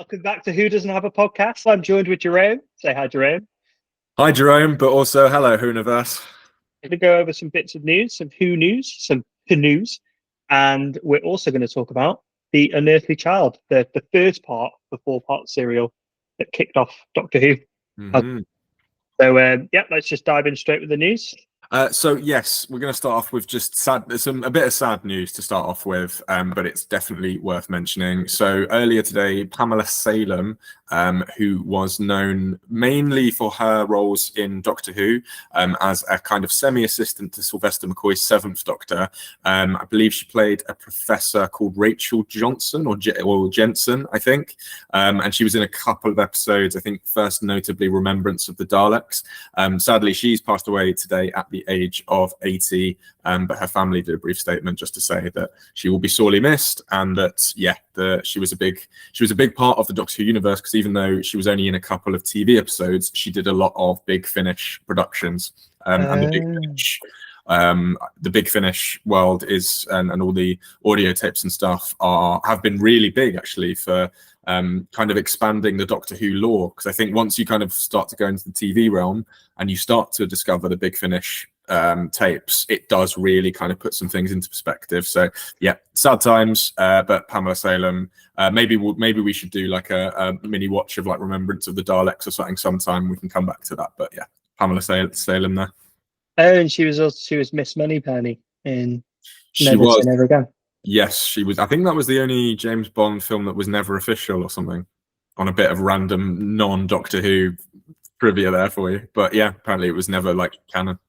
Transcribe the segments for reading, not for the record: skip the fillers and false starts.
Welcome back to Who Doesn't Have a Podcast. I'm joined with Jerome. Say hi, Jerome. Hi, Jerome, but also hello, Hooniverse. We're going to go over some bits of news, some Who news, some Who news, and we're also going to talk about The Unearthly Child, the first part of the four-part serial that kicked off Doctor Who. Mm-hmm. Let's just dive in straight with the news. So yes, we're going to start off with just a bit of sad news to start off with, but it's definitely worth mentioning. So earlier today, Pamela Salem, who was known mainly for her roles in Doctor Who, as a kind of semi-assistant to Sylvester McCoy's Seventh Doctor. I believe she played a professor called Rachel Johnson or Jensen, I think, and she was in a couple of episodes. I think first notably Remembrance of the Daleks. Sadly, she's passed away today at the age of 80, but her family did a brief statement just to say that she will be sorely missed, and that she was a big part of the Doctor Who universe, because even though she was only in a couple of TV episodes, she did a lot of Big Finish productions, and the Big Finish world is and all the audio tapes and stuff have been really big actually for kind of expanding the Doctor Who lore, because I think once you kind of start to go into the TV realm and you start to discover the Big Finish tapes, it does really kind of put some things into perspective. So yeah, sad times, but Pamela Salem, maybe we should do like a mini watch of like Remembrance of the Daleks or something sometime. We can come back to that, but yeah, Pamela Salem there. Oh, and she was Miss Moneypenny in She Never was Say Never Again. Yes, she was. I think that was the only James Bond film that was never official or something, on a bit of random non-Doctor Who trivia there for you. But yeah, apparently it was never like canon.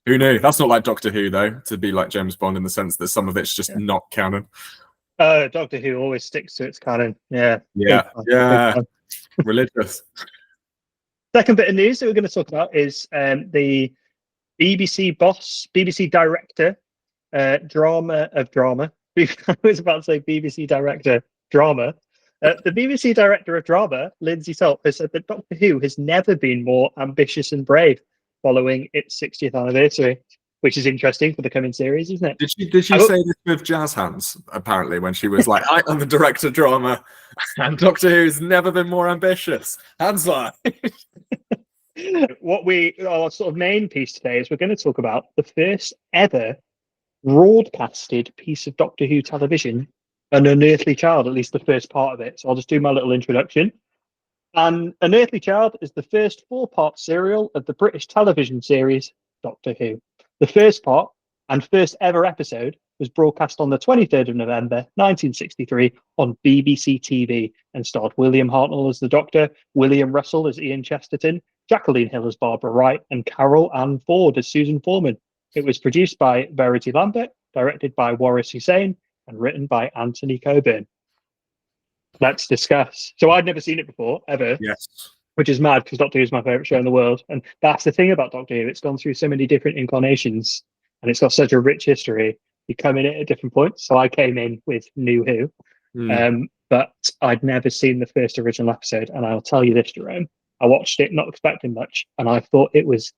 Who knew? That's not like Doctor Who though, to be like James Bond in the sense that some of it's just not canon. Doctor Who always sticks to its canon. Yeah. Religious. Second bit of news that we're going to talk about is the BBC director, drama of drama. I was about to say BBC director drama. The BBC director of drama, Lindsay Salt, has said that Doctor Who has never been more ambitious and brave following its 60th anniversary, which is interesting for the coming series, isn't it? Did she say this with jazz hands, apparently, when she was like, I'm the director of drama, and Doctor Who's never been more ambitious? Hands like. Our sort of main piece today is we're going to talk about the first ever broadcasted piece of Doctor Who television, An Unearthly Child, at least the first part of it. So I'll just do my little introduction. An Unearthly Child is the first four-part serial of the British television series Doctor Who. The first part and first ever episode was broadcast on the 23rd of November 1963 on BBC TV and starred William Hartnell as the Doctor, William Russell as Ian Chesterton, Jacqueline Hill as Barbara Wright, and Carol Ann Ford as Susan Foreman. It was produced by Verity Lambert, directed by Waris Hussein, and written by Anthony Coburn. Let's discuss. So I'd never seen it before, ever. Yes. Which is mad, because Doctor Who is my favourite show in the world. And that's the thing about Doctor Who. It's gone through so many different incarnations, and it's got such a rich history. You come in at different points. So I came in with New Who, but I'd never seen the first original episode. And I'll tell you this, Jerome, I watched it not expecting much, and I thought it was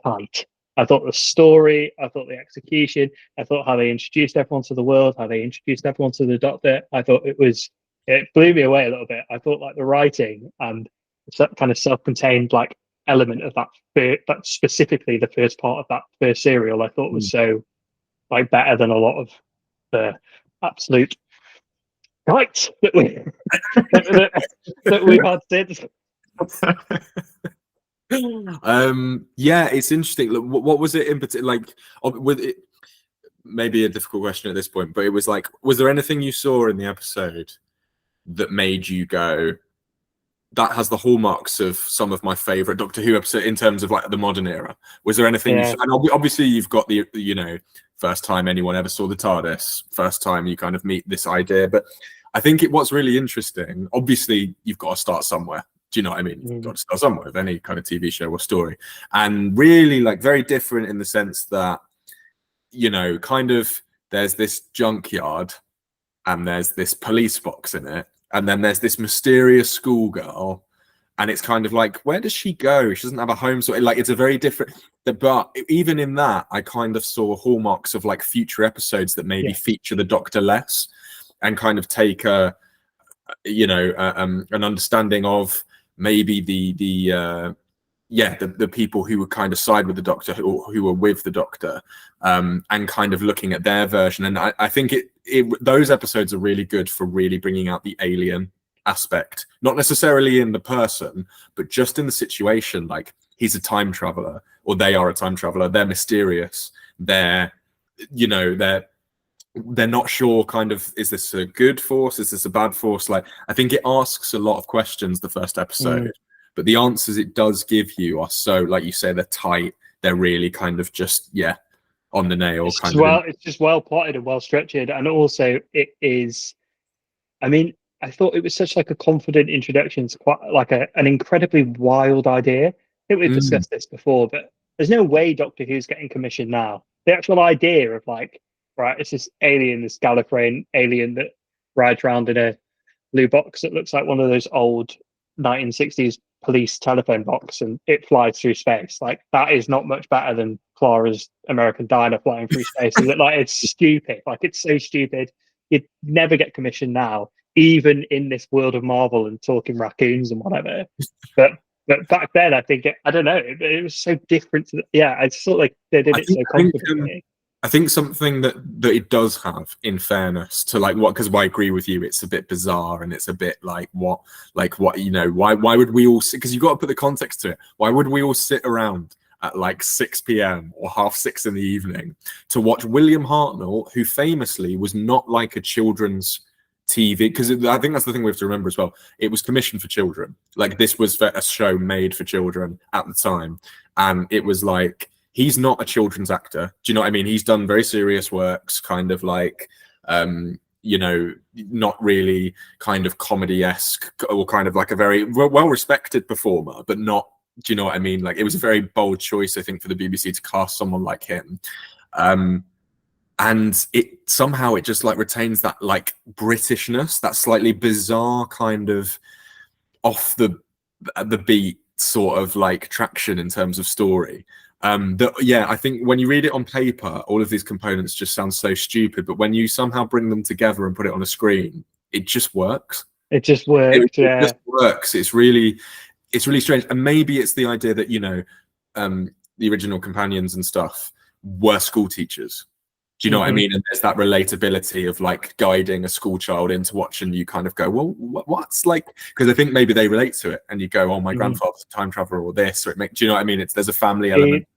tight. I thought the story, I thought the execution, I thought how they introduced everyone to the world, how they introduced everyone to the Doctor. I thought it blew me away a little bit. I thought like the writing and that kind of self-contained like element of that specifically the first part of that first serial, I thought was so like better than a lot of the absolute right that we had since. It's interesting. Look, what was it in particular? Like, with it, maybe a difficult question at this point, but it was like, was there anything you saw in the episode that made you go, that has the hallmarks of some of my favorite Doctor Who episodes in terms of like the modern era? Was there anything? Yeah. And obviously you've got the first time anyone ever saw the TARDIS, first time you kind of meet this idea, but I think what's really interesting, obviously you've got to start somewhere. Do you know what I mean? You've got to start somewhere with any kind of TV show or story. And really like very different in the sense that, kind of there's this junkyard and there's this police box in it. And then there's this mysterious schoolgirl. And it's kind of like, where does she go? She doesn't have a home. So like, it's a very different, but even in that, I kind of saw hallmarks of like future episodes that maybe feature the Doctor less and kind of take an understanding of maybe the people who would kind of side with the Doctor, who were with the Doctor, and kind of looking at their version. And I think those episodes are really good for really bringing out the alien aspect, not necessarily in the person, but just in the situation. Like, he's a time traveler, or they are a time traveler. They're mysterious. They're not sure, kind of, is this a good force? Is this a bad force? Like, I think it asks a lot of questions, the first episode, but the answers it does give you are so, like you say, they're tight. They're really kind of just, on the nail. It's just well plotted and well structured. And also it is, I mean, I thought it was such like a confident introduction to quite like an incredibly wild idea. I think we've discussed this before, but there's no way Doctor Who's getting commissioned now. The actual idea of like, right, it's this alien, this Gallifreyan alien that rides around in a blue box that looks like one of those old 1960s police telephone box, and it flies through space. Like, that is not much better than Clara's American Diner flying through space. Is it? Like, it's stupid. Like, it's so stupid. You'd never get commissioned now, even in this world of Marvel and talking raccoons and whatever. But back then, I think I don't know. It was so different. I just thought like they did it so confidently. I think something that it does have, in fairness to like what, because I agree with you, it's a bit bizarre and it's a bit like what why would we all sit, because you've got to put the context to it. Why would we all sit around at like 6 p.m. or 6:30 in the evening to watch William Hartnell, who famously was not like a children's TV, because I think that's the thing we have to remember as well. It was commissioned for children. Like, this was a show made for children at the time, and it was like, he's not a children's actor. Do you know what I mean? He's done very serious works, kind of like, not really kind of comedy-esque, or kind of like a very well-respected performer, but not, do you know what I mean? Like, it was a very bold choice, I think, for the BBC to cast someone like him. And it just like retains that like Britishness, that slightly bizarre kind of off the beat sort of like traction in terms of story. I think when you read it on paper, all of these components just sound so stupid, but when you somehow bring them together and put it on a screen, it just works. It just works. It just works. It's really strange. And maybe it's the idea that, the original companions and stuff were school teachers. Do you know what I mean? And there's that relatability of like guiding a school child into watching, you kind of go, well, what's like, because I think maybe they relate to it, and you go, oh, my grandfather's a time traveler, or this, or do you know what I mean? There's a family element.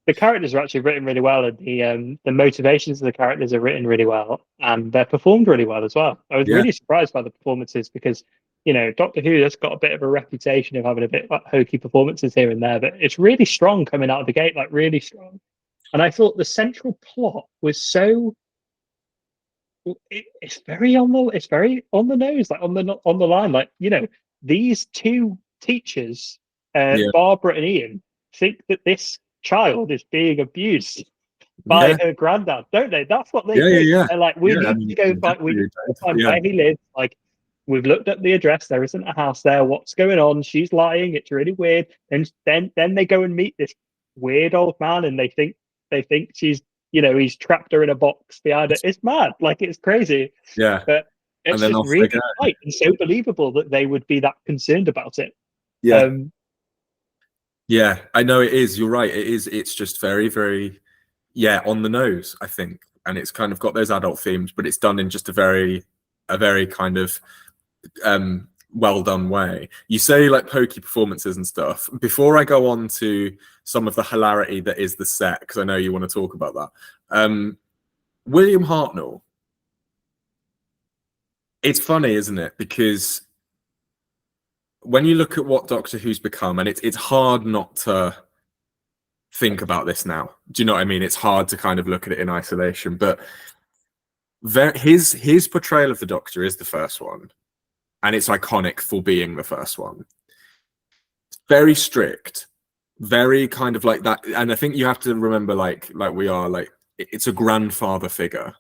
The characters are actually written really well, and the motivations of the characters are written really well, and they're performed really well as well. I was really surprised by the performances, because Doctor Who has got a bit of a reputation of having a bit like hokey performances here and there, but it's really strong coming out of the gate, like really strong. And I thought the central plot was so it's very on the nose, like on the line. Like, these two teachers, Barbara and Ian, think that this child is being abused by her granddad, don't they? That's what they think. Yeah. They're like, we need to go back. We need to find where he lives. Like, we've looked up the address. There isn't a house there. What's going on? She's lying. It's really weird. And then they go and meet this weird old man, and they think she's, he's trapped her in a box behind it. It's mad. Like, it's crazy. Yeah. But it's just really tight and so believable that they would be that concerned about it. Yeah. Yeah, I know it is. You're right. It is. It's just very, very, on the nose, I think. And it's kind of got those adult themes, but it's done in just a very kind of well done way. You say like pokey performances and stuff. Before I go on to some of the hilarity that is the set, because I know you want to talk about that. William Hartnell. It's funny, isn't it? Because when you look at what Doctor Who's become, and it's hard not to think about this now. Do you know what I mean? It's hard to kind of look at it in isolation, but his portrayal of the Doctor is the first one. And it's iconic for being the first one. Very strict, very kind of like that. And I think you have to remember, like we are, like, it's a grandfather figure.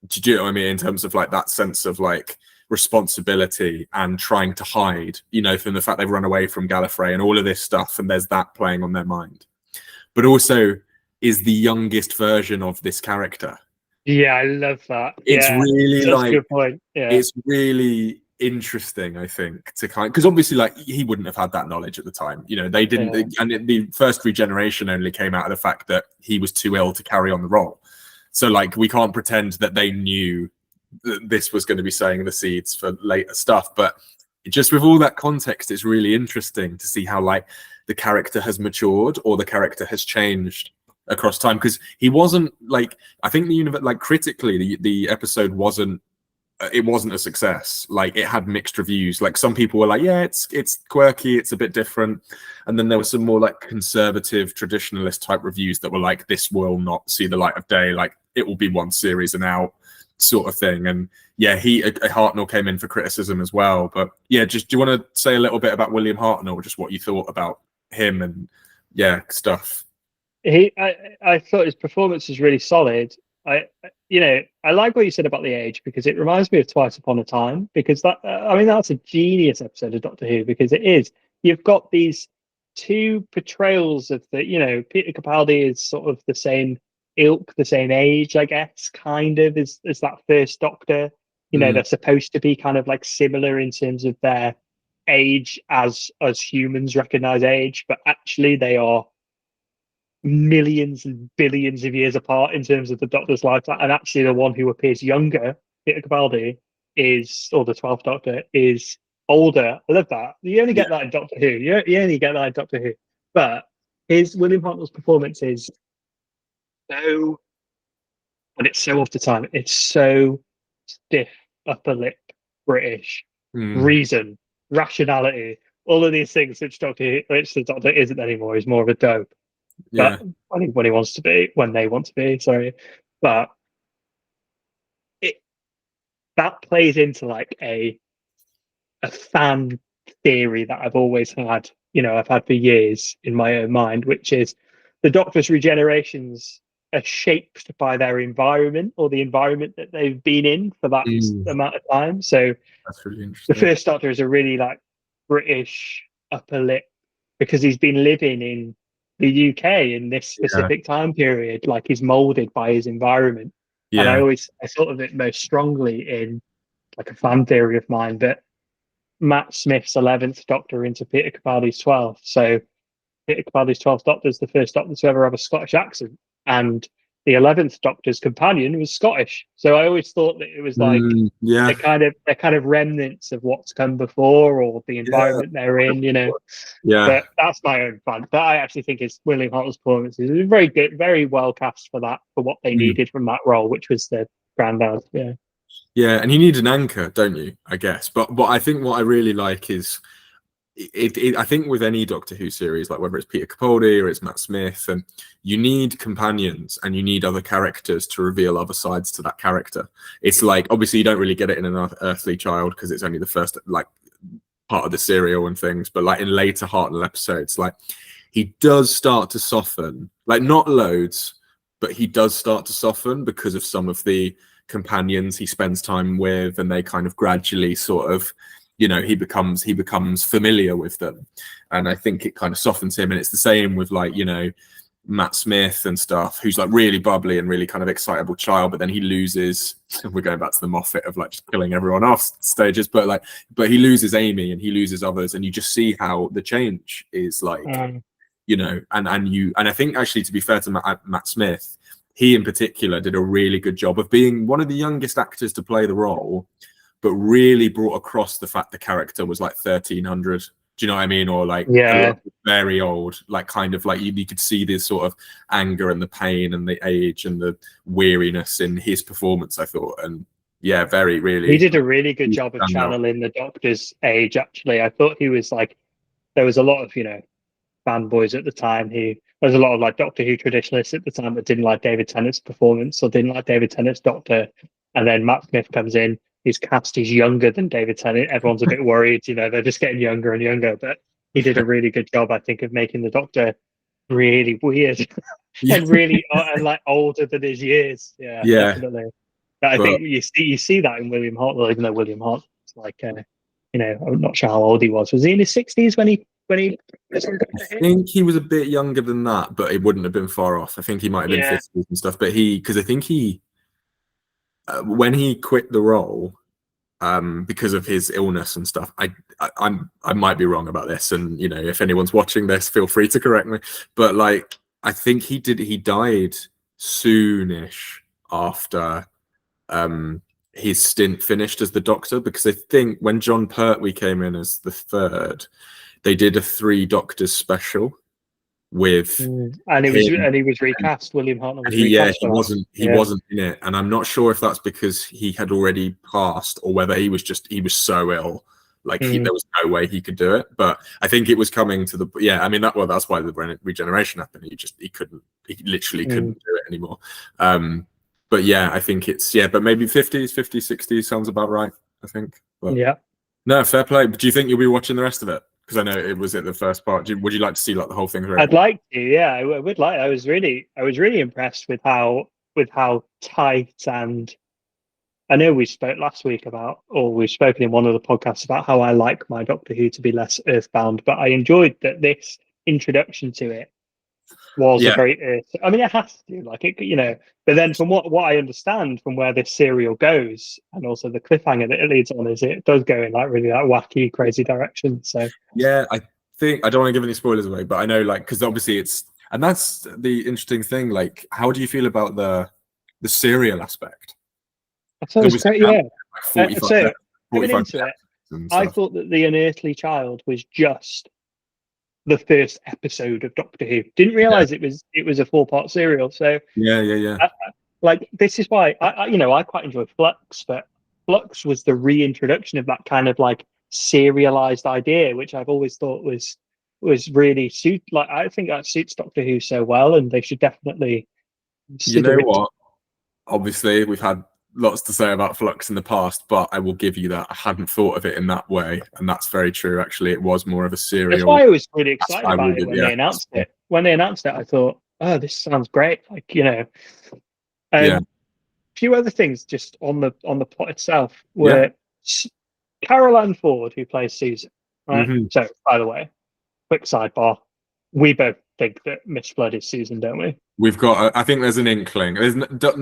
Do you know what I mean? In terms of like that sense of like responsibility and trying to hide, from the fact they've run away from Gallifrey and all of this stuff. And there's that playing on their mind. But also is the youngest version of this character. Yeah, I love that. It's really that's like, a good point. Yeah. It's really, interesting, I think, to kind, because obviously, like, he wouldn't have had that knowledge at the time. You know, they didn't, and the first regeneration only came out of the fact that he was too ill to carry on the role. So, like, we can't pretend that they knew that this was going to be sowing the seeds for later stuff. But just with all that context, it's really interesting to see how, like, the character has matured or the character has changed across time, because he wasn't, like, I think the universe, like, critically, the episode wasn't a success. Like, it had mixed reviews. Like, some people were like, yeah, it's quirky, it's a bit different, and then there were some more like conservative traditionalist type reviews that were like, this will not see the light of day, like it will be one series and out sort of thing. And yeah, Hartnell came in for criticism as well. But yeah, just, do you want to say a little bit about William Hartnell, just what you thought about him and stuff? I thought his performance was really solid. I like what you said about the age, because it reminds me of Twice Upon a Time, because that's a genius episode of Doctor Who, because you've got these two portrayals of Peter Capaldi is sort of the same ilk, the same age, I guess, kind of as that first Doctor. They're supposed to be kind of like similar in terms of their age as humans recognize age, but actually they are millions and billions of years apart in terms of the Doctor's life. And actually the one who appears younger, Peter Capaldi, or the 12th Doctor, is older. I love that. You only get that in Doctor Who. You only get that in Doctor Who. But William Hartnell's performance is so, but it's so off the time. It's so stiff, upper lip, British, reason, rationality, all of these things which the Doctor isn't anymore. He's more of a dope. But I think when they want to be, sorry. But that plays into like a fan theory that I've always had, I've had for years in my own mind, which is the Doctor's regenerations are shaped by their environment, or the environment that they've been in for that amount of time. So that's really interesting. The first Doctor is a really like British upper lip, because he's been living in the UK in this specific time period. Like, he's molded by his environment. And I thought of it most strongly in like a fan theory of mine, that Matt Smith's 11th Doctor into Peter Capaldi's 12th. So Peter Capaldi's 12th Doctor is the first Doctor to ever have a Scottish accent, and the 11th Doctor's companion was Scottish. So I always thought that it was like they're kind of remnants of what's come before, or the environment they're in, But that's my own fun. But I actually think William Hartnell's performance is very good, very well cast for what they needed from that role, which was the granddad. Yeah, and you need an anchor, don't you? I guess. But I think what I really like is I think with any Doctor Who series, like whether it's Peter Capaldi or it's Matt Smith, and you need companions and you need other characters to reveal other sides to that character. It's like, obviously you don't really get it in An Unearthly Child because it's only the first like part of the serial and things, but like in later Hartnell episodes, like he does start to soften, like not loads, but he does start to soften because of some of the companions he spends time with, and they kind of gradually sort of, he becomes familiar with them, and I think it kind of softens him. And it's the same with like, Matt Smith and stuff, who's like really bubbly and really kind of excitable child, but then he loses, we're going back to the Moffat of like just killing everyone off stages, but he loses Amy and he loses others, and you just see how the change is like, and I think actually, to be fair to Matt Smith, he in particular did a really good job of being one of the youngest actors to play the role, but really brought across the fact the character was like 1300. Do you know what I mean? Or like very old, like kind of like you could see this sort of anger and the pain and the age and the weariness in his performance, I thought. And yeah, he did a really good job of channeling the Doctor's age. Actually, I thought he was like, there was a lot of fanboys at the time there was a lot of like Doctor Who traditionalists at the time that didn't like David Tennant's performance or didn't like David Tennant's Doctor, and then Matt Smith comes in. He's cast, he's younger than David Tennant. Everyone's a bit worried, they're just getting younger and younger. But he did a really good job, I think, of making the Doctor really weird and really and like older than his years. Yeah, definitely. But I think you see that in William Hartnell, even though William Hartnell was like, I'm not sure how old he was. Was he in his 60s when he? I think he was a bit younger than that, but it wouldn't have been far off. I think he might have been 50s and stuff. But because I think he. When he quit the role, because of his illness and stuff. I might be wrong about this, and if anyone's watching this, feel free to correct me. But like, I think he died soonish after his stint finished as the Doctor, because I think when John Pertwee came in as the third, they did a 3 Doctors special with and he was recast. William Hartnell was recast. recast. He wasn't in it, and I'm not sure if that's because he had already passed or whether he was so ill, like there was no way he could do it. But I think it was coming to the that's why the regeneration happened. He literally couldn't do it anymore. But yeah, I think it's but maybe 50s, 60s sounds about right, I think. But, no, fair play. But do you think you'll be watching the rest of it? Because I know it was at the first part. Would you like to see like the whole thing? I'd like to. Yeah, I would like. I was really impressed with how tight, and I know we spoke last week about, or we've spoken in one of the podcasts about how I like my Doctor Who to be less earthbound, but I enjoyed that this introduction to it was a very earth. I mean, it has to, like it, But then, from what I understand from where this serial goes, and also the cliffhanger that it leads on, is it does go in like really like wacky, crazy direction. So yeah, I think I don't want to give any spoilers away, but I know because obviously and that's the interesting thing. Like, how do you feel about the serial aspect? I thought it was great. Yeah, 45 into it, I thought that The Unearthly Child was just the first episode of Doctor Who. Didn't realize it was a 4-part serial. So like, this is why I quite enjoy Flux, but Flux was the reintroduction of that kind of like serialized idea, which I've always thought was really I think that suits Doctor Who so well, and they should definitely. What? Obviously, we've had lots to say about Flux in the past, but I will give you that I hadn't thought of it in that way, and that's very true. Actually, it was more of a serial. That's why I was really excited about it when they announced it. When they announced it, I thought, "Oh, this sounds great!" Like, A few other things just on the plot itself were Carol Ann Ford, who plays Susan. Right. So, by the way, quick sidebar: we both think that Miss Flood is Susan, don't we? We've got. I think there's an inkling.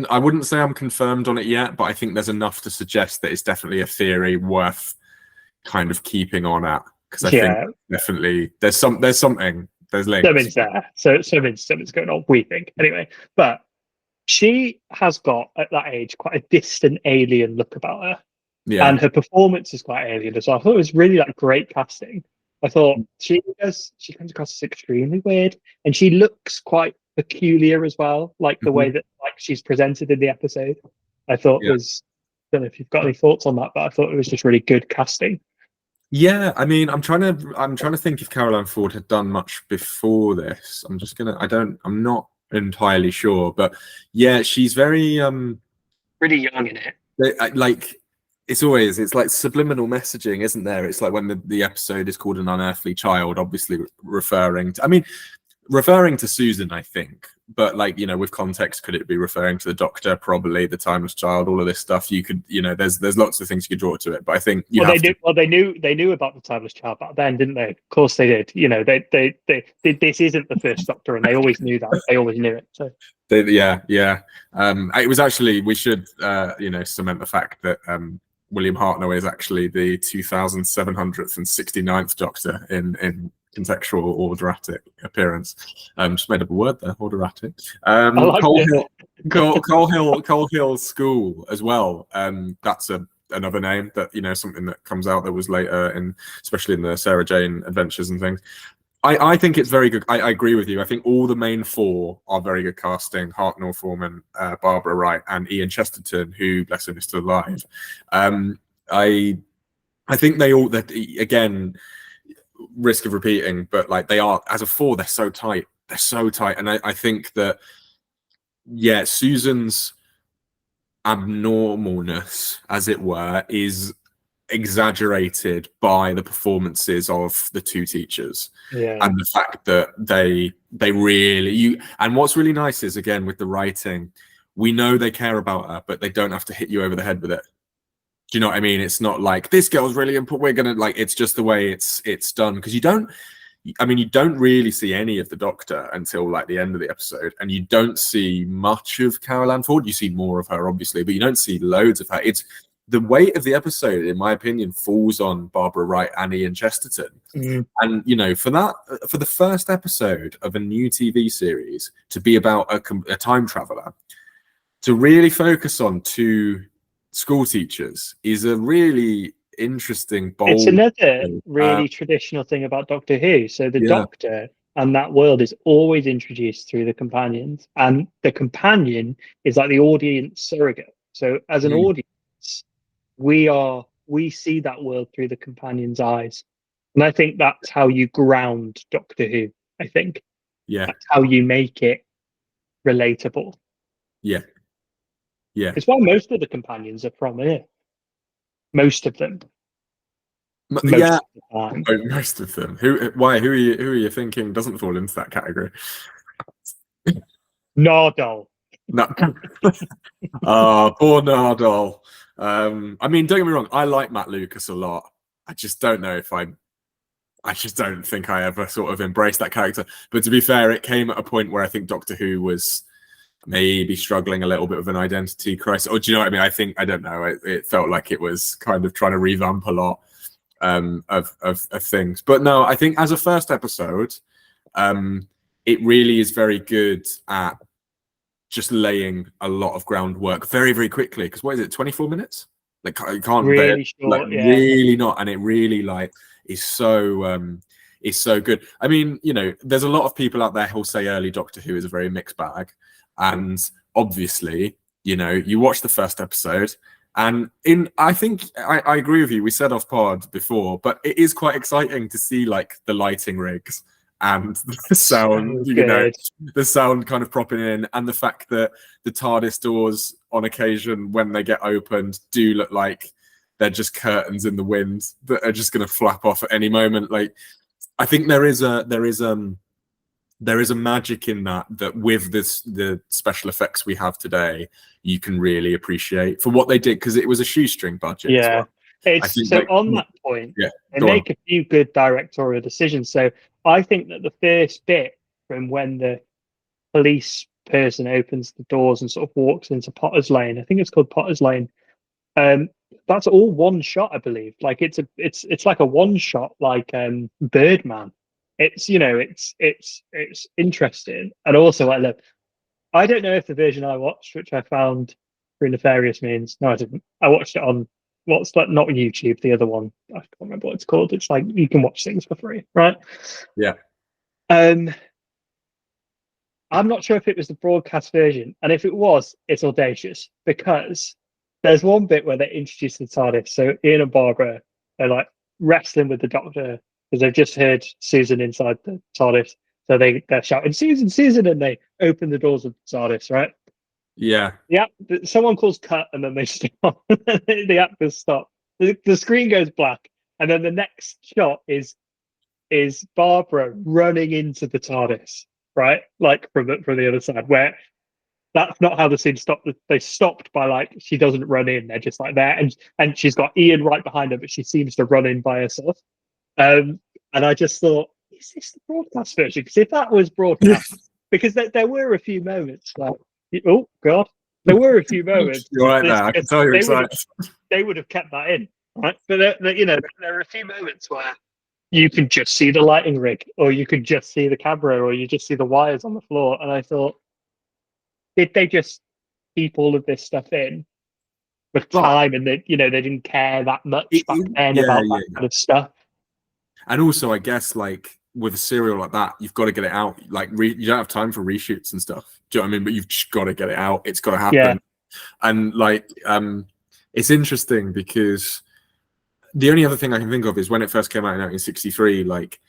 I wouldn't say I'm confirmed on it yet, but I think there's enough to suggest that it's definitely a theory worth kind of keeping on at, because I think definitely there's something. There's links. Something's there. So something's going on. We think anyway, but she has got at that age quite a distant alien look about her, and her performance is quite alien as well. I thought it was really like great casting. I thought she comes across as extremely weird, and she looks quite peculiar as well, like the way that like she's presented in the episode. I thought was. I don't know if you've got any thoughts on that, but I thought it was just really good casting. Yeah, I mean, I'm trying to think if Carol Ann Ford had done much before this. I'm not entirely sure, but yeah, she's very really young in it. Like, it's like subliminal messaging, isn't there? It's like when the episode is called An Unearthly Child, obviously referring to Susan, I think, but like, with context, could it be referring to the Doctor? Probably. The Timeless Child, all of this stuff. You could, there's lots of things you could draw to it, but I think they knew about the Timeless Child back then, didn't they? Of course they did. This isn't the first Doctor, and they always knew that. They always knew it. So it was actually, we should cement the fact that William Hartnell is actually the 2769th Doctor in contextual ordoratic appearance. Just made up a word there, ordoratic. Coal Hill School as well. That's another name that something that comes out that was later, especially in the Sarah Jane adventures and things. I think it's very good. I agree with you. I think all the main 4 are very good casting: Hartnell, Foreman, Barbara Wright, and Ian Chesterton, who, bless him, is still alive. I think they all, that again, risk of repeating, but like, they are, as a 4, they're so tight, and I think that Susan's abnormalness, as it were, is exaggerated by the performances of the 2 teachers, and the fact that they really, and what's really nice is, again, with the writing, we know they care about her, but they don't have to hit you over the head with it. Do you know what I mean? It's not like, this girl's really important, we're gonna, like, it's just the way it's done, because you don't really see any of the Doctor until like the end of the episode, and you don't see much of Carol Ann Ford. You see more of her, obviously, but you don't see loads of her. the weight of the episode, in my opinion, falls on Barbara Wright and Ian Chesterton. And you know, for the first episode of a new TV series to be about a time traveler, to really focus on two school teachers is a really interesting, bold. It's another really traditional thing about Doctor Who. So the Doctor and that world is always introduced through the companions, and the companion is like the audience surrogate. So as an audience, we see that world through the companion's eyes, and I think that's how you ground Doctor Who. I think that's how you make it relatable. Yeah. It's why most of the companions are from here. Most of them. Most of them. Who are you thinking doesn't fall into that category? Nardole. No. Poor Nardole. I mean, don't get me wrong, I like Matt Lucas a lot. I just don't know if I just don't think I ever sort of embraced that character. But to be fair, it came at a point where I think Doctor Who was maybe struggling a little bit with an identity crisis. Or do you know what I mean? I don't know. It felt like it was kind of trying to revamp a lot of things. But no, I think as a first episode, it really is very good at just laying a lot of groundwork very, very quickly. Because what is it, 24 minutes? Like, you can't really short, really not, and it really like is so good. I mean, you know, there's a lot of people out there who'll say early Doctor Who is a very mixed bag, and obviously, you know, you watch the first episode, and I think I agree with you. We said off pod before, but it is quite exciting to see like the lighting rigs and the sound, so you know, the sound kind of propping in, and the fact that the TARDIS doors on occasion when they get opened do look like they're just curtains in the wind that are just going to flap off at any moment. Like, I think there is a magic in that with the special effects we have today, you can really appreciate for what they did, because it was a shoestring budget. Yeah, it's so like, on that point, they make a few good directorial decisions. So I think that the first bit from when the police person opens the doors and sort of walks into Potter's Lane, I think it's called Potter's Lane. That's all one shot, I believe. Like it's like a one shot, like Birdman. It's, you know, it's interesting, and also I don't know if the version I watched, which I found through nefarious means. No, I didn't. I watched it on what's that? Not YouTube. The other one. I can't remember what it's called. It's like you can watch things for free, right? Yeah. I'm not sure if it was the broadcast version, and if it was, it's audacious, because there's one bit where they introduce the TARDIS. So Ian and Barbara, they're like wrestling with the Doctor because they've just heard Susan inside the TARDIS. So they're shouting, "Susan, Susan," and they open the doors of the TARDIS, right? Yeah. Yeah. Someone calls cut, and then they stop. The actors stop. The screen goes black, and then the next shot is Barbara running into the TARDIS, right? Like from the other side, where that's not how the scene stopped. They stopped by like she doesn't run in; they're just like there, and she's got Ian right behind her, but she seems to run in by herself. And I just thought, is this the broadcast version? Because if that was broadcast, because there were a few moments like, oh god, there were a few moments. You're right there. I can tell you're excited. They would have kept that in, right? But you know, there are a few moments where you can just see the lighting rig, or you could just see the camera, or you just see the wires on the floor. And I thought, did they just keep all of this stuff in with time, and they didn't care that much back then about that kind of stuff? And also, I guess, like with a serial like that, you've got to get it out. Like, you don't have time for reshoots and stuff. Do you know what I mean? But you've just got to get it out. It's got to happen. Yeah. And like, it's interesting because the only other thing I can think of is when it first came out in 1963. Like,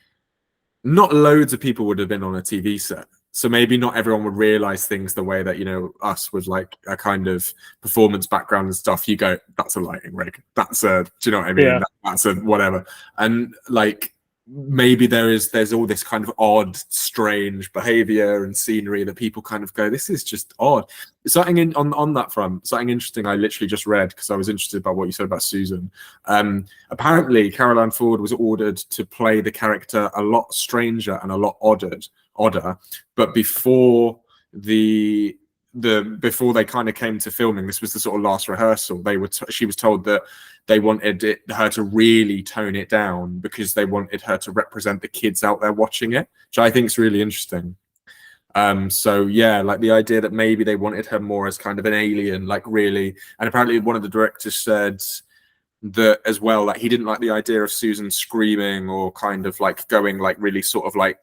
not loads of people would have been on a TV set. So maybe not everyone would realize things the way that, you know, us with like a kind of performance background and stuff. You go, that's a lighting rig. That's a, do you know what I mean? Yeah. That's a whatever. And like, maybe there's all this kind of odd, strange behavior and scenery that people kind of go, this is just odd. Something on that front, something interesting I literally just read because I was interested about what you said about Susan. Apparently, Carol Ann Ford was ordered to play the character a lot stranger and a lot odder, but before the before they kind of came to filming, this was the sort of last rehearsal. She was told that they wanted her to really tone it down because they wanted her to represent the kids out there watching it, which I think is really interesting. So yeah, like the idea that maybe they wanted her more as kind of an alien, like really. And apparently one of the directors said that as well, like he didn't like the idea of Susan screaming or kind of like going like really sort of like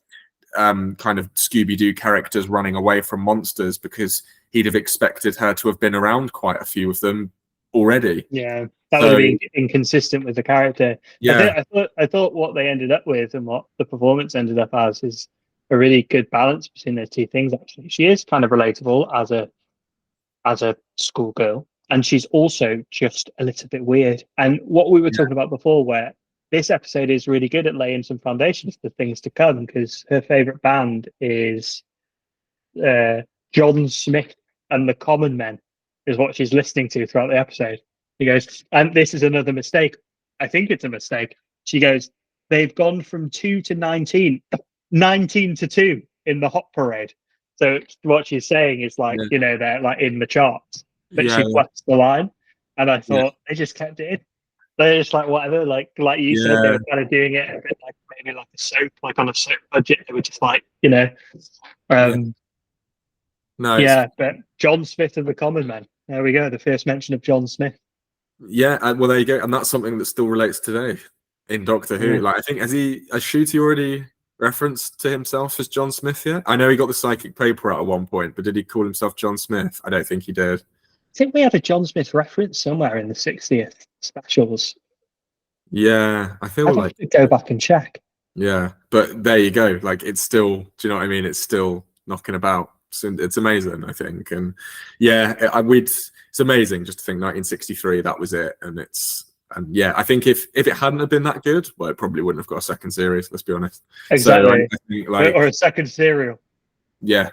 kind of Scooby-Doo characters running away from monsters, because he'd have expected her to have been around quite a few of them already. Yeah, that would have been inconsistent with the character. Yeah, I thought what they ended up with and what the performance ended up as is a really good balance between those two things. Actually, she is kind of relatable as a schoolgirl, and she's also just a little bit weird. And what we were talking about before, where this episode is really good at laying some foundations for things to come, because her favorite band is John Smith and the Common Men is what she's listening to throughout the episode. She goes, and this is another mistake. I think it's a mistake. She goes, they've gone from 2 to 19, 19 to 2 in the hot parade. So what she's saying is like, you know, they're like in the charts, but she flexed the line. And I thought they just kept it in. They're just like, whatever, like you said, they were kind of doing it a bit like maybe like a soap, like on a soap budget. They were just like, you know, no, yeah, but John Smith and the Common Men. There we go. The first mention of John Smith. Yeah, well, there you go, and that's something that still relates today in Doctor Who. Like, I think has Shooty already referenced to himself as John Smith yet? I know he got the psychic paper out at one point, but did he call himself John Smith? I don't think he did. I think we had a John Smith reference somewhere in the 60th specials. Yeah, I feel like go back and check. Yeah, but there you go. Like, it's still, do you know what I mean? It's still knocking about. It's amazing, I think. And yeah, it's amazing just to think 1963, that was it. And yeah, I think if it hadn't have been that good, well, it probably wouldn't have got a second series, let's be honest. Exactly. So, I think, like, or a second serial. Yeah.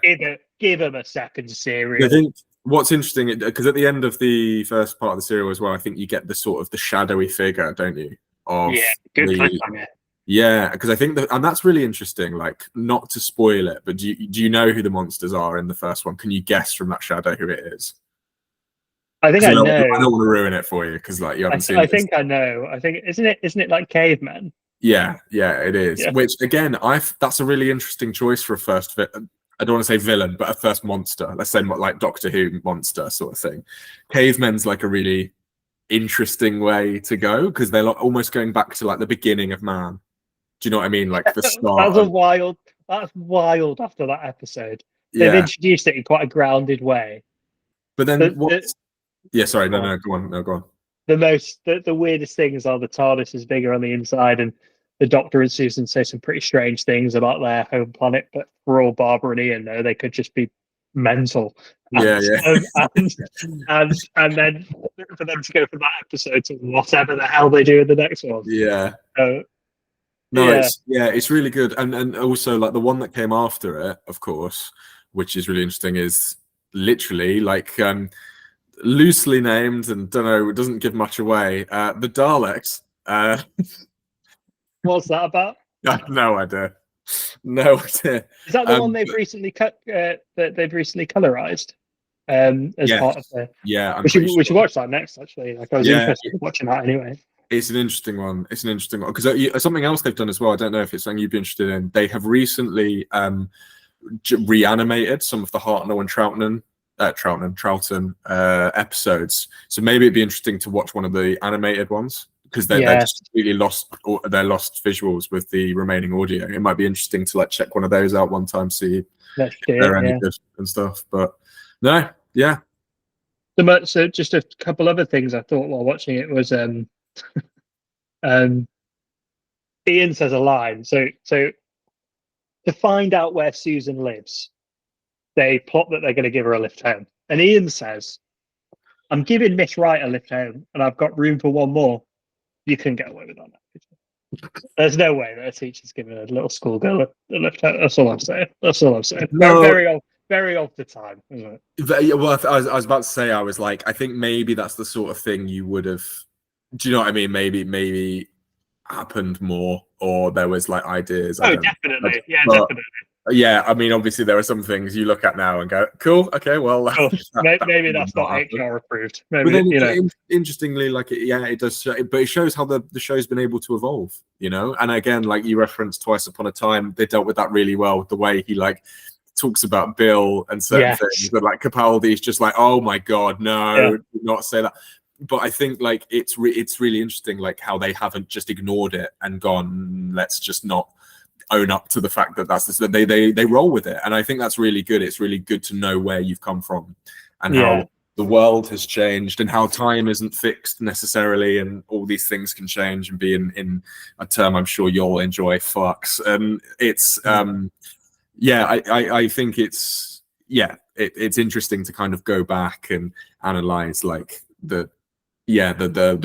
Give him a second serial. I think what's interesting, because at the end of the first part of the serial as well, I think you get the sort of the shadowy figure, don't you? Good cliffhanger. Yeah, because I think and that's really interesting. Like, not to spoil it, but do you know who the monsters are in the first one? Can you guess from that shadow who it is? I think I know. I don't want to ruin it for you because like you haven't seen. I think I know. I think isn't it like cavemen? Yeah, it is. Yeah. Which again, that's a really interesting choice for a first. I don't want to say villain, but a first monster. Let's say like Doctor Who monster sort of thing. Cavemen's like a really interesting way to go because they're like almost going back to like the beginning of man. Do you know what I mean? Like the start. That's wild after that episode. They've introduced it in quite a grounded way. But then sorry, no, go on. The weirdest things are the TARDIS is bigger on the inside, and the Doctor and Susan say some pretty strange things about their home planet, but for all Barbara and Ian know, they could just be mental. And then for them to go from that episode to whatever the hell they do in the next one. Yeah. It's really good. And also like the one that came after it, of course, which is really interesting, is literally like loosely named and don't know, it doesn't give much away. The Daleks. What's that about? No idea. No idea. Is that the one they've recently cut? That they've recently colorized as part of the. Yeah, we should watch that next. Actually, like I was interested in watching that anyway. It's an interesting one. Because something else they've done as well. I don't know if it's something you'd be interested in. They have recently reanimated some of the Hartnell and Troughton episodes. So maybe it'd be interesting to watch one of the animated ones because they're just completely lost visuals with the remaining audio. It might be interesting to like check one of those out one time, see if they're any good and stuff. But no, yeah. So just a couple other things I thought while watching it was Ian says a line. So to find out where Susan lives, they plot that they're going to give her a lift home. And Ian says, I'm giving Miss Wright a lift home and I've got room for one more. You can get away with that. There's no way that a teacher's giving a little schoolgirl a lift home. That's all I'm saying. No. Very off the time, isn't it? Well, I was about to say, I was like, I think maybe that's the sort of thing you would have, do you know what I mean? Maybe happened more, or there was like ideas. Oh, definitely. Definitely. Yeah, I mean, obviously there are some things you look at now and go, "Cool, okay, well, Oh, that maybe would that's not happen." HR approved. But Maybe, then, you know. interestingly, like, it does, but it shows how the show's been able to evolve, And again, like you referenced Twice Upon a Time, they dealt with that really well. The way he like talks about Bill and certain things, Yes. but like Capaldi's just like, "Oh my God, no, Yeah. do not say that." But I think like it's really interesting, like how they haven't just ignored it and gone, "Let's just not own up to the fact that that's the, they roll with it." And I think that's really good. It's really good to know where you've come from and Yeah. how the world has changed and how time isn't fixed necessarily, and all these things can change and be in a term I'm sure you'll enjoy, flux. And it's yeah, I think it's it's interesting to kind of go back and analyze like the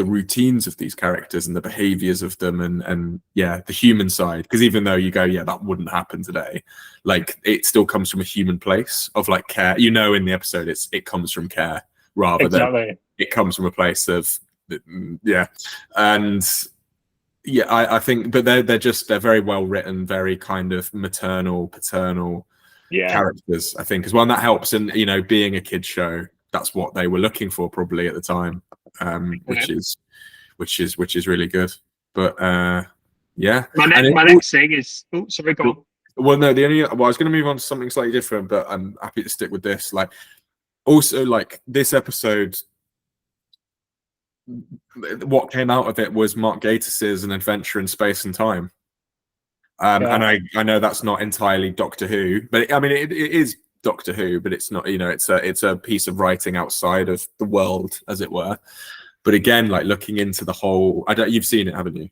routines of these characters and the behaviors of them, and the human side, because even though you go, that wouldn't happen today, like it still comes from a human place of like care, in the episode it comes from care rather than it comes from a place of and I think, but they're very well written, very kind of maternal, paternal characters, I think, as well. And that helps. And being a kid show, that's what they were looking for probably at the time, which is really good. But yeah. My next thing is, sorry, go on. Well, no, I was going to move on to something slightly different, but I'm happy to stick with this. Like, also, like this episode, what came out of it was Mark Gatiss's An Adventure in Space and Time. And I know that's not entirely Doctor Who, but I mean it is Doctor Who, but it's not. It's a piece of writing outside of the world, as it were. But again, like looking into the whole, you've seen it, haven't you?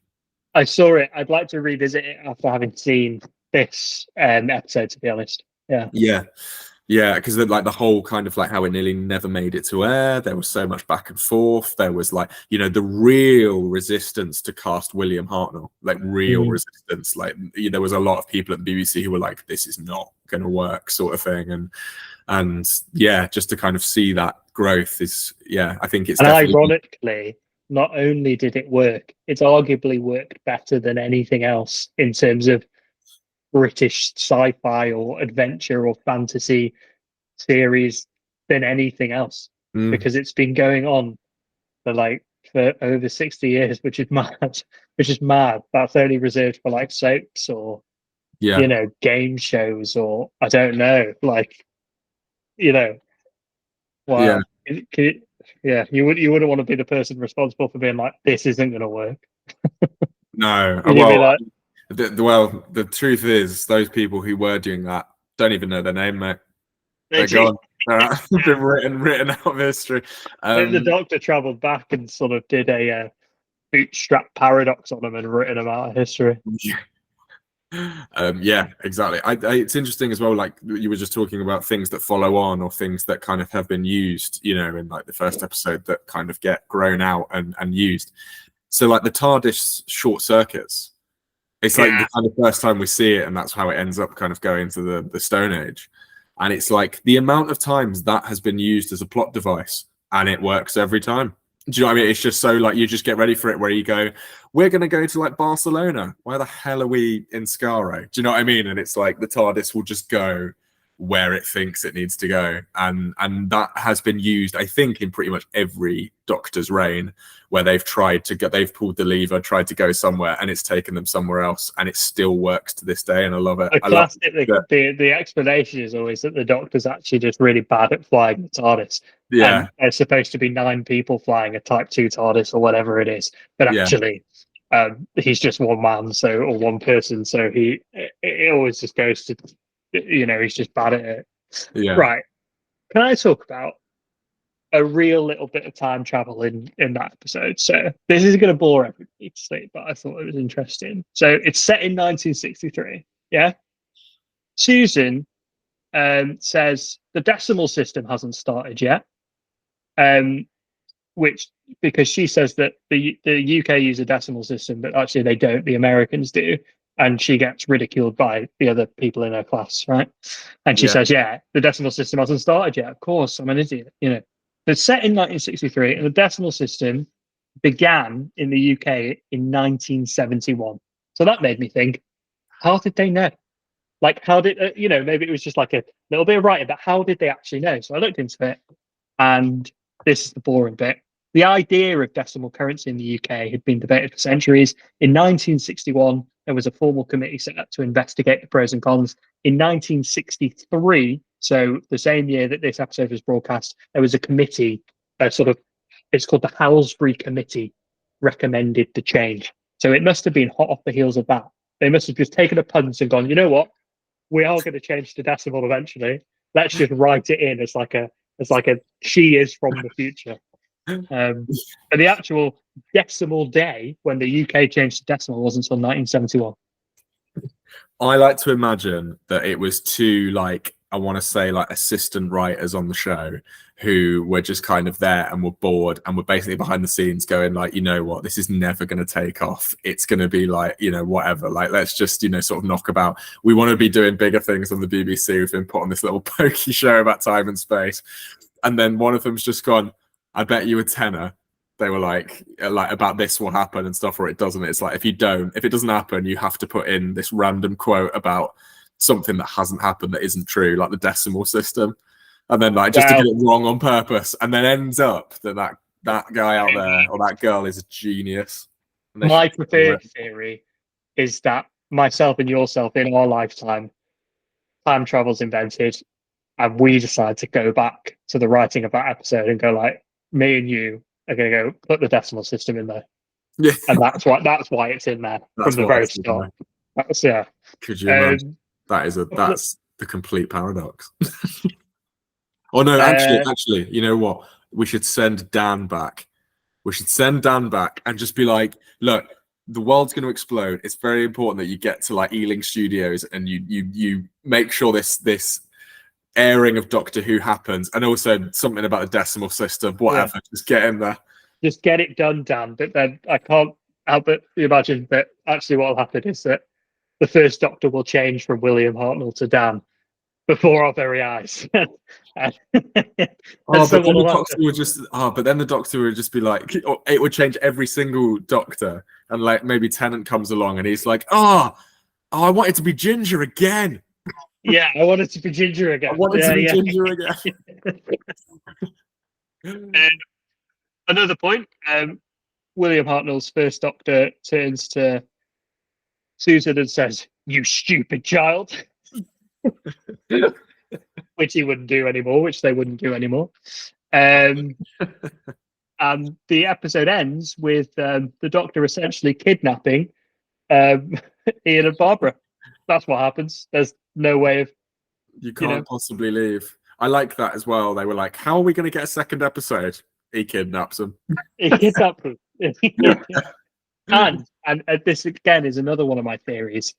I saw it. I'd like to revisit it after having seen this episode, to be honest. Yeah, because like the whole kind of like how it nearly never made it to air. There was so much back and forth. There was like, the real resistance to cast William Hartnell, like real resistance. Like, there was a lot of people at the BBC who were like, "This is not going to work," sort of thing. And just to kind of see that growth is, I think it's. And ironically, not only did it work, it's arguably worked better than anything else in terms of British sci-fi or adventure or fantasy series than anything else, because it's been going on for over 60 years, which is mad. That's only reserved for like soaps or game shows, or I don't know, wow. You wouldn't want to be the person responsible for being like, this isn't going to work. No. The truth is, those people who were doing that don't even know their name, mate. They're gone. They've written out of history. The Doctor travelled back and sort of did a bootstrap paradox on them and written them out of history. Yeah, exactly. It's interesting as well, like you were just talking about things that follow on, or things that kind of have been used, in like the first episode, that kind of get grown out and used. So like the TARDIS short circuits, it's like the kind of first time we see it, and that's how it ends up kind of going to the Stone Age. And it's like the amount of times that has been used as a plot device, and it works every time. Do you know what I mean? It's just so like, you just get ready for it, where you go, we're going to go to like Barcelona. Why the hell are we in Skaro? Do you know what I mean? And it's like the TARDIS will just go where it thinks it needs to go. And that has been used, I think, in pretty much every Doctor's reign, where they've pulled the lever, tried to go somewhere, and it's taken them somewhere else, and it still works to this day. And I love it. The explanation is always that the Doctor's actually just really bad at flying the TARDIS. Yeah. And there's supposed to be 9 people flying a Type 2 TARDIS or whatever it is. But actually, he's just one man, or one person. So it always just goes to, he's just bad at it. Yeah. Right. Can I talk about a real little bit of time travel in that episode? So this is going to bore everybody to sleep, but I thought it was interesting. So it's set in 1963. Yeah. Susan says the decimal system hasn't started yet. Which, because she says that the UK use a decimal system, but actually they don't. The Americans do. And she gets ridiculed by the other people in her class, right? And she says, the decimal system hasn't started yet. Of course, I'm an idiot. It's set in 1963, and the decimal system began in the UK in 1971. So that made me think, how did they know? Like, how did maybe it was just like a little bit of writing, but how did they actually know? So I looked into it, and this is the boring bit. The idea of decimal currency in the UK had been debated for centuries. In 1961, there was a formal committee set up to investigate the pros and cons. In 1963, so the same year that this episode was broadcast, there was a committee, it's called the Halsbury Committee, recommended the change. So it must have been hot off the heels of that. They must have just taken a punt and gone, you know what? We are going to change to decimal eventually. Let's just write it in as like a she is from the future. But the actual decimal day when the UK changed to decimal wasn't until 1971. I like to imagine that it was two, like, I want to say, like, assistant writers on the show who were just kind of there and were bored and were basically behind the scenes going, like, you know what, this is never going to take off. It's going to be like, whatever. Like, let's just, sort of knock about. We want to be doing bigger things on the BBC. We've been put on this little pokey show about time and space. And then one of them's just gone, I bet you a tenner. They were like about this will happen and stuff, or it doesn't. It's like, if it doesn't happen, you have to put in this random quote about something that hasn't happened that isn't true, like the decimal system, and then like just to get it wrong on purpose, and then ends up that guy out there or that girl is a genius. My preferred theory is that myself and yourself in our lifetime, time travel's invented, and we decide to go back to the writing of that episode and go like, me and you are going to go put the decimal system in there. Yeah, and that's why it's in there from the very start. Could you imagine? That's the complete paradox. Oh no, actually, you know what? We should send Dan back. We should send Dan back and just be like, look, the world's going to explode. It's very important that you get to like Ealing Studios and you make sure this airing of Doctor Who happens, and also something about the decimal system, whatever. Yeah. Just get in there. Just get it done, Dan. But then I can't help but imagine that actually what will happen is that the first Doctor will change from William Hartnell to Dan before our very eyes. But then the Doctor would just be like, it would change every single Doctor, and like maybe Tennant comes along and he's like, I want it to be Ginger again. Yeah, I want it to be Ginger again. I want it to be Ginger again. Another point, William Hartnell's first Doctor turns to Susan and says, "You stupid child," which he wouldn't do anymore, which they wouldn't do anymore. And the episode ends with the Doctor essentially kidnapping Ian and Barbara. That's what happens. There's no way of... You can't possibly leave. I like that as well. They were like, how are we going to get a second episode? He kidnaps them. He kidnaps them. And this, again, is another one of my theories.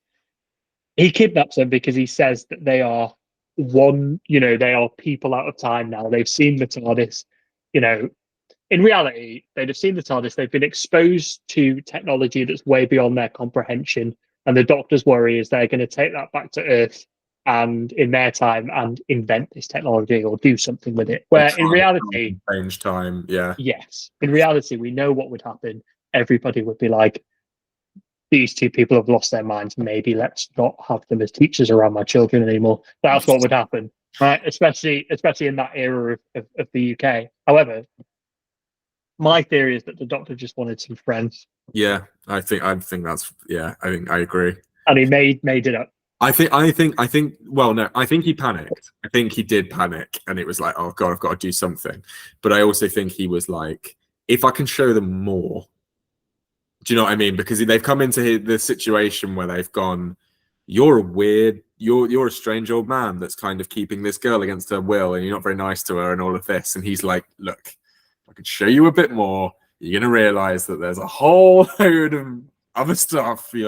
He kidnaps them because he says that they are they are people out of time now. They've seen the TARDIS. In reality, they'd have seen the TARDIS. They've been exposed to technology that's way beyond their comprehension. And the Doctor's worry is they're going to take that back to Earth and in their time and invent this technology or do something with it. Where in reality, change time, yeah. Yes. In reality, we know what would happen. Everybody would be like, these two people have lost their minds. Maybe let's not have them as teachers around my children anymore. That's what would happen. Right? Especially in that era of the UK. However, my theory is that the Doctor just wanted some friends. Yeah, I think that's I agree. And he made it up. I think well, no, I think he panicked. I think he did panic, and it was like, oh God, I've got to do something. But I also think he was like, if I can show them more, do you know what I mean? Because they've come into the situation where they've gone, you're a strange old man that's kind of keeping this girl against her will, and you're not very nice to her and all of this. And he's like, look, I can show you a bit more. You're going to realize that there's a whole load of other stuff you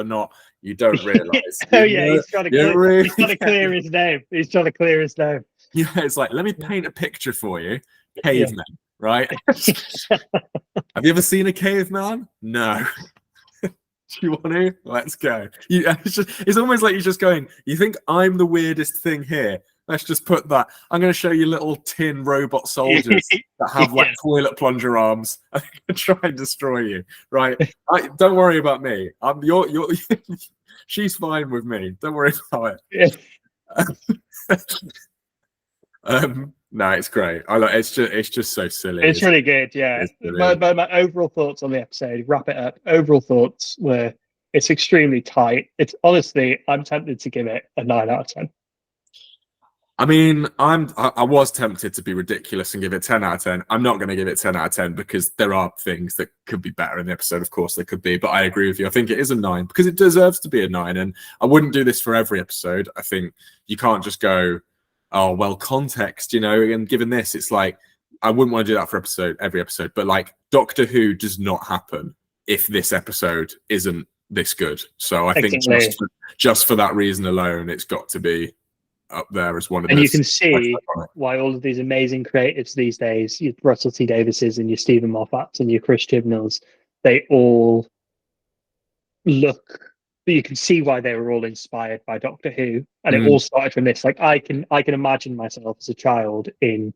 don't realize. He's trying to clear his name. He's trying to clear his name. Yeah, it's like, let me paint a picture for you. Caveman, right? Have you ever seen a caveman? No. Do you want to? Let's go. It's almost like you're just going, you think I'm the weirdest thing here? Let's just put that. I'm going to show you little tin robot soldiers that have like toilet plunger arms. I'm going to try and destroy you, right? Don't worry about me. She's fine with me. Don't worry about Yeah. it. No, it's great. I like it's just so silly. It's really good, yeah. It's brilliant. My overall thoughts on the episode, wrap it up. Overall thoughts were it's extremely tight. It's honestly, I'm tempted to give it a 9 out of 10. I mean, I was tempted to be ridiculous and give it 10 out of 10. I'm not going to give it 10 out of 10 because there are things that could be better in the episode. Of course, there could be, but I agree with you. I think it is a 9 because it deserves to be a 9. And I wouldn't do this for every episode. I think you can't just go, oh, well, context, you know, and given this, it's like, I wouldn't want to do that for every episode, but like Doctor Who does not happen if this episode isn't this good. So I think just for that reason alone, it's got to be up there as one of and you can see why all of these amazing creatives these days, your Russell T Davises and your Stephen Moffats and your Chris Chibnalls, they all look, you can see why they were all inspired by Doctor Who, and it all started from this. Like I can imagine myself as a child in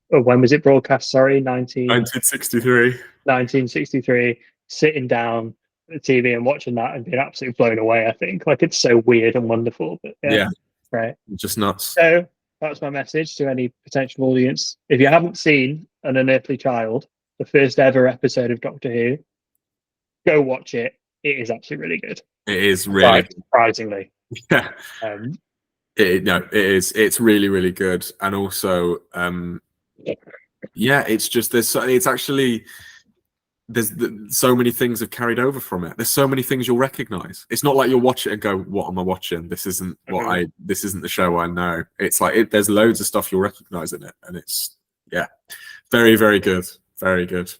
when was it broadcast? Sorry, 1963, sitting down at the TV and watching that and being absolutely blown away. I think like it's so weird and wonderful, but yeah. Right. Just nuts. So that's my message to any potential audience. If you haven't seen An Unearthly Child, the first ever episode of Doctor Who, go watch it. It is actually really good. It is really surprisingly. Yeah. It is. It's really, really good. And also, it's just it's actually there's so many things have carried over from it. There's so many things you'll recognize. It's not like you'll watch it and go, what am I watching? This isn't this isn't the show I know. It's like there's loads of stuff you'll recognize in it, and it's very, very good. Very good.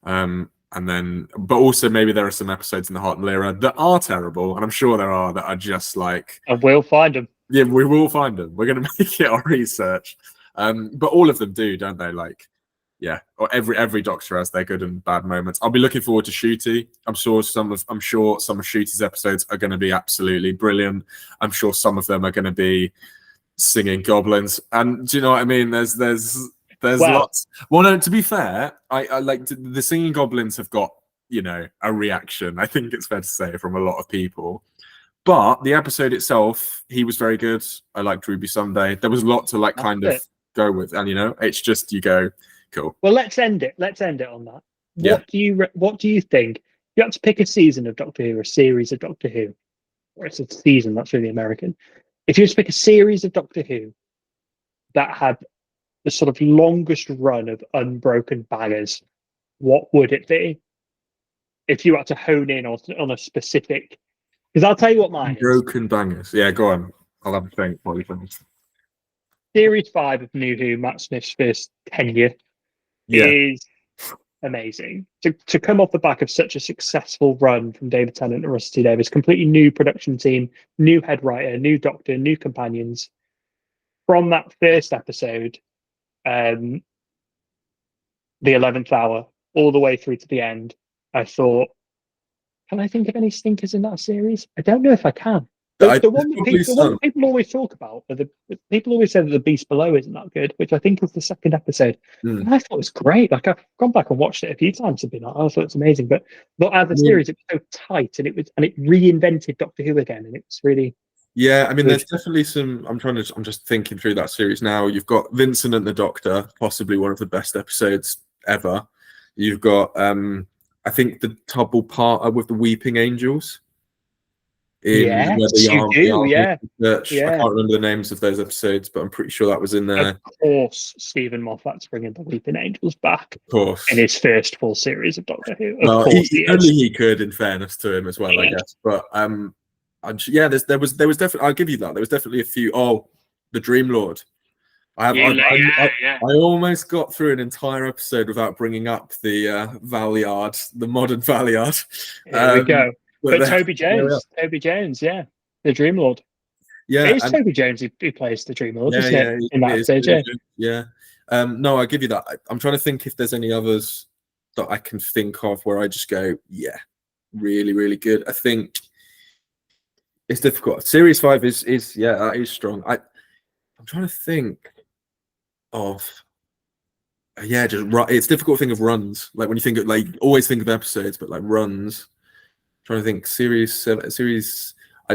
And then but also maybe there are some episodes in the Heart and Lyra that are terrible, and I'm sure there are that are just like, and we'll find them. Yeah, we will find them. We're gonna make it our research. But all of them do, don't they? Like, yeah, or every Doctor has their good and bad moments. I'll be looking forward to Shooty. I'm sure some of Shooty's episodes are going to be absolutely brilliant. I'm sure some of them are going to be singing goblins. And do you know what I mean? There's lots. Well, no, to be fair, I like the singing goblins have got, you know, a reaction. I think it's fair to say from a lot of people. But the episode itself, he was very good. I liked Ruby Sunday. There was a lot to like kind of go with, and you know, it's just you go. Cool. Well, let's end it on that. What do you think? You have to pick a season of Doctor Who or a series of Doctor Who, or it's a season. That's really American. If you were to pick a series of Doctor Who that had the sort of longest run of unbroken bangers, what would it be? If you had to hone in on a specific, because I'll tell you what mine is. Broken bangers. Yeah, go on. I'll have a think while you finish. Series 5 of New Who, Matt Smith's first tenure. Is amazing to come off the back of such a successful run from David Tennant and Russell T Davies. Completely new production team, new head writer, new Doctor, new companions. From that first episode, the 11th hour, all the way through to the end, I thought, can I think of any stinkers in that series? I don't know if I can. The one people always talk about, people always say that The Beast Below isn't that good, which I think is the second episode. And I thought it was great. Like I've gone back and watched it a few times and been like, I thought it's amazing. But as a series, it was so tight and it reinvented Doctor Who again, and it was really. Yeah, I mean, there's definitely some. I'm just thinking through that series now. You've got Vincent and the Doctor, possibly one of the best episodes ever. You've got, I think, the double part with the Weeping Angels. Yes, you do. Yeah. I can't remember the names of those episodes, but I'm pretty sure that was in there. Of course, Stephen Moffat's bringing the Weeping Angels back. Of course, in his first full series of Doctor Who. Well, only he could, in fairness to him as well, I guess. But there was definitely. I'll give you that. There was definitely a few. Oh, the Dream Lord. I almost got through an entire episode without bringing up the Valiard, the modern Valiard. There we go. But Toby Jones, the Dream Lord. Yeah, it is Toby Jones who plays the Dream Lord, isn't it? In that stage, yeah. No, I'll give you that. I'm trying to think if there's any others that I can think of where I just go, yeah, really, really good. I think it's difficult. Series 5 is that is strong. I'm trying to think of. It's difficult to think of runs. Like when you think of always think of episodes, but like runs. Trying to think series.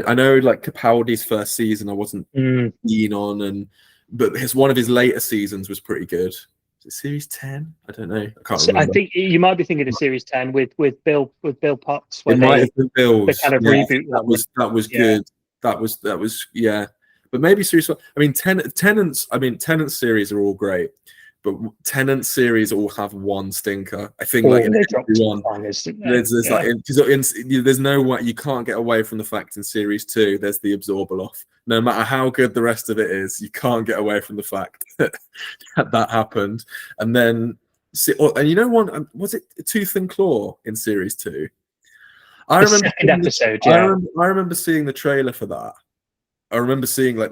I know like Capaldi's first season I wasn't keen on, but one of his later seasons was pretty good. Is it series 10? I don't know. I can't remember. I think you might be thinking of series 10 with Bill Potts It might have been the Bill's. kind of reboot. That was good. That was yeah. But maybe series 1. I mean, Tennant's series are all great, but Tennant series all have one stinker. I think like in everyone, there's like there's no way you can't get away from the fact in series 2 there's the absorbal off. No matter how good the rest of it is, you can't get away from the fact that that happened. And then and you know what? Was it Tooth and Claw in series 2? I remember I remember seeing the trailer for that. I remember seeing I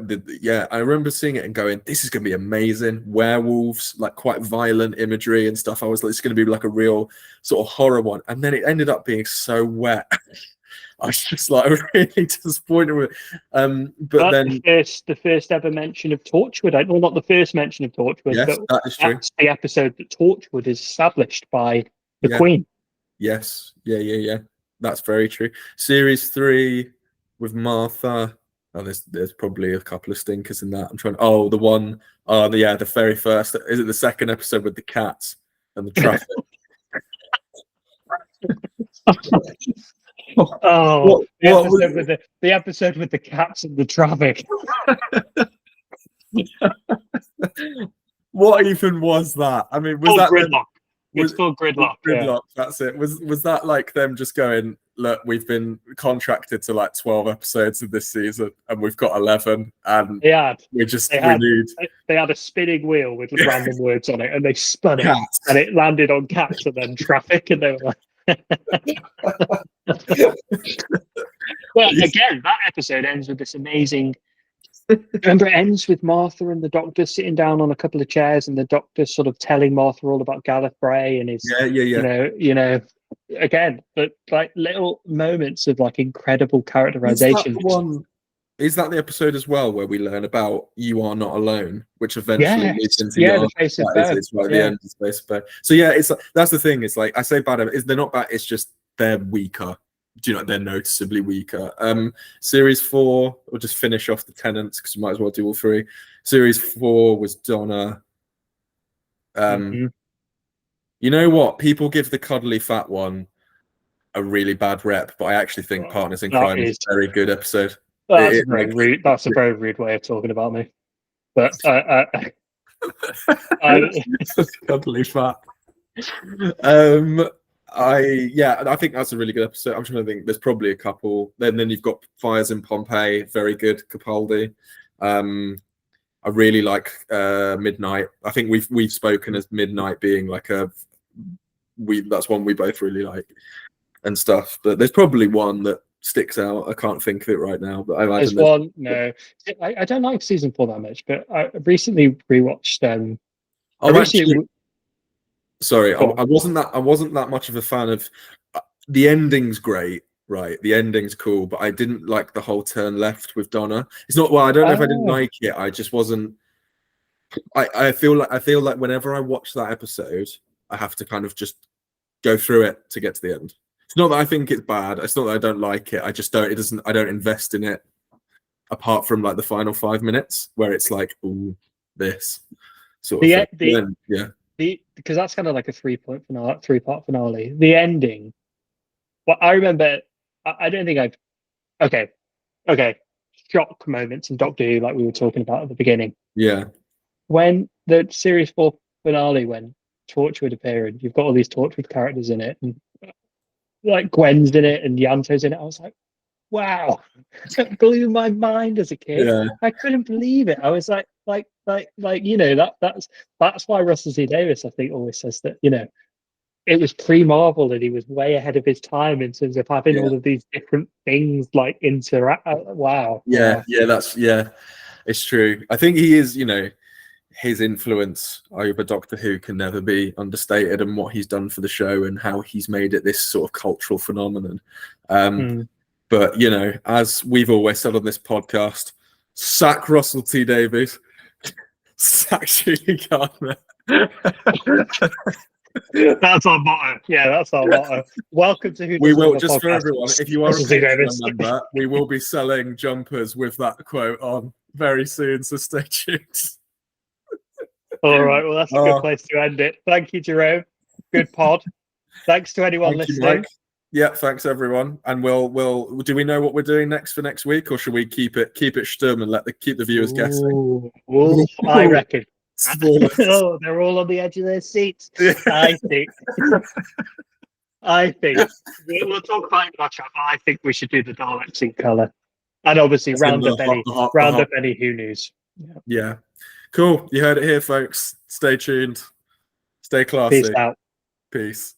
remember seeing it and going, this is going to be amazing. Werewolves, like quite violent imagery and stuff. I was like, it's going to be like a real sort of horror one. And then it ended up being so wet. I was just like really disappointed with it. But then the first ever mention of Torchwood. Well, not the first mention of Torchwood, yes, but that is true. That's the episode that Torchwood is established by the Queen. Yes. Yeah. That's very true. Series 3 with Martha. Oh, there's probably a couple of stinkers in that. I'm trying. Oh, the one. Oh, the very first. Is it the second episode with the cats and the traffic? The episode with the cats and the traffic. What even was that? I mean, was that Gridlock? It's called Gridlock. Gridlock. Yeah. That's it. Was that like them just going, look, we've been contracted to like 12 episodes of this season, and we've got 11, and they had a spinning wheel with random words on it, and they spun it, and it landed on cats and then traffic, and they were like. Well, again, that episode ends with this amazing. Remember, it ends with Martha and the Doctor sitting down on a couple of chairs, and the Doctor sort of telling Martha all about Gareth Bray and his, you know, again, but like little moments of like incredible characterization. Is that the episode as well where we learn about You Are Not Alone, which eventually leads into the Face of Bone. It's right at the end of the Face of Bone. So yeah, it's that's the thing. It's like I say bad. They're not bad. It's just they're weaker. Do you know they're noticeably weaker? Series 4, we'll just finish off the Tenants because we might as well do all 3. Series 4 was Donna. You know what? People give the cuddly fat one a really bad rep, but I actually think Partners in Crime is a very good episode. That's a very rude way of talking about me. But cuddly fat. I think that's a really good episode. I'm trying to think. There's probably a couple. Then you've got Fires in Pompeii. Very good, Capaldi. I really like Midnight. I think we've spoken as Midnight being like that's one we both really like and stuff. But there's probably one that sticks out. I can't think of it right now, but I imagine there's one. No, I don't like season 4 that much, but I recently rewatched. Sorry, I wasn't that much of a fan of the ending's great, right? The ending's cool, but I didn't like the whole turn left with Donna. It's not I don't know if I didn't like it. I just wasn't. I feel like whenever I watch that episode, I have to kind of just go through it to get to the end. It's not that I think it's bad. It's not that I don't like it. I just don't. I don't invest in it apart from like the final 5 minutes where it's like, ooh, this sort of thing. Because that's kind of like a 3-part finale. The ending. Well, I remember. I don't think I've. Okay. Shock moments in Doctor Who, like we were talking about at the beginning. Yeah. When the series 4 finale, when Torchwood appeared, you've got all these Torchwood characters in it, and like Gwen's in it and Yanto's in it. I was like, wow, it blew my mind as a kid. Yeah. I couldn't believe it. I was like, you know, that's why Russell T Davies, I think, always says that, you know, it was pre-Marvel and he was way ahead of his time in terms of having all of these different things like interact. Wow. Yeah, it's true. I think he is, you know, his influence over Doctor Who can never be understated, and what he's done for the show and how he's made it this sort of cultural phenomenon. But, you know, as we've always said on this podcast, sack Russell T Davies, sack Julie Gardner. That's our motto. Yeah, that's our motto. Welcome to Who We Doesn't will, Have a just for Podcast. everyone, if you are a This is Steve Patreon Davis. member, we will be selling jumpers with that quote on very soon, so stay tuned. All right, well, that's a good place to end it. Thank you, Jerome. Good pod. Thanks to anyone Thank you, listening. Mike. Yeah, thanks everyone. And we'll do we know what we're doing next for next week, or should we keep it stum and keep the viewers guessing? Ooh, I reckon. Spoilers. Oh, they're all on the edge of their seats. Yeah. I think we'll talk about it in our chat, but I think we should do the Daleks in colour. And obviously round up any Who news. Yeah. Cool. You heard it here, folks. Stay tuned. Stay classy. Peace out. Peace.